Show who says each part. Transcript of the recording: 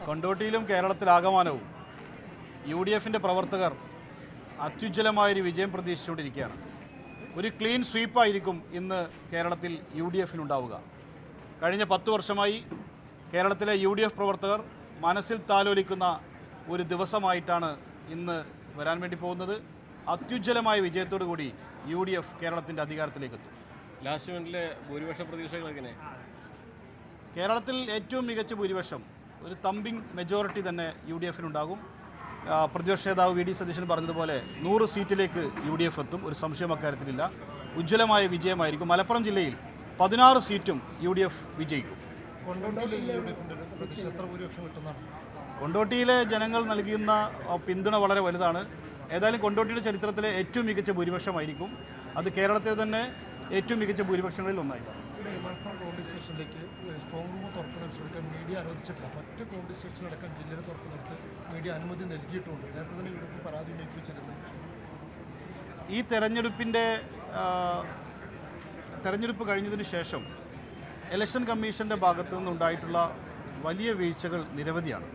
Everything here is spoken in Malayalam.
Speaker 1: കൊണ്ടോട്ടിയിലും കേരളത്തിലാകമാനവും UDFിൻ്റെ പ്രവർത്തകർ അത്യുജ്വലമായൊരു വിജയം പ്രതീക്ഷിച്ചുകൊണ്ടിരിക്കുകയാണ്. ഒരു ക്ലീൻ സ്വീപ്പായിരിക്കും ഇന്ന് കേരളത്തിൽ UDFിനുണ്ടാവുക. കഴിഞ്ഞ 10 വർഷമായി കേരളത്തിലെ UDF പ്രവർത്തകർ മനസ്സിൽ താലോലിക്കുന്ന ഒരു ദിവസമായിട്ടാണ് ഇന്ന് വരാൻ വേണ്ടി പോകുന്നത്. അത്യുജ്വലമായ വിജയത്തോടു കൂടി UDF കേരളത്തിൻ്റെ അധികാരത്തിലേക്ക് എത്തും.
Speaker 2: ലാസ്റ്റ് മിനിറ്റിലെ ഭൂരിപക്ഷ പ്രതീക്ഷകൾ എങ്ങനെ?
Speaker 1: കേരളത്തിൽ ഏറ്റവും മികച്ച ഭൂരിപക്ഷം, ഒരു തമ്പിങ് മെജോറിറ്റി തന്നെ UDFിനുണ്ടാകും. പ്രതിപക്ഷ നേതാവ് VD സതീശൻ പറഞ്ഞതുപോലെ 100 സീറ്റിലേക്ക് UDF എത്തും, ഒരു സംശയം അക്കാര്യത്തിലില്ല. ഉജ്ജ്വലമായ വിജയമായിരിക്കും. മലപ്പുറം ജില്ലയിൽ 16 സീറ്റും UDF വിജയിക്കും. കൊണ്ടോട്ടിയിലെ ജനങ്ങൾ നൽകുന്ന പിന്തുണ വളരെ വലുതാണ്. ഏതായാലും കൊണ്ടോട്ടിയുടെ ചരിത്രത്തിലെ ഏറ്റവും മികച്ച ഭൂരിപക്ഷമായിരിക്കും. അത് കേരളത്തിലെ തന്നെ ഏറ്റവും മികച്ച ഭൂരിപക്ഷങ്ങളിൽ ഒന്നായിരിക്കും.
Speaker 3: മലപ്പുറം പോലീസ് സ്റ്റേഷനിലേക്ക് സ്ട്രോങ് റൂം തുറക്കുന്നതനുസരിച്ച് മീഡിയ അനുവദിച്ചിട്ടില്ല. മറ്റ് പോലീസ് സ്റ്റേഷനടക്കം ജില്ലയിൽ തുറക്കുന്നിടത്ത് മീഡിയ അനുമതി നൽകിയിട്ടുണ്ട്. നേരത്തെ തന്നെ ഇവിടെ പരാതി ഉന്നയിപ്പിച്ചിരുന്നു.
Speaker 1: ഈ തെരഞ്ഞെടുപ്പ് കഴിഞ്ഞതിന് ശേഷം ഇലക്ഷൻ കമ്മീഷൻ്റെ ഭാഗത്തു നിന്നുണ്ടായിട്ടുള്ള വലിയ വീഴ്ചകൾ നിരവധിയാണ്.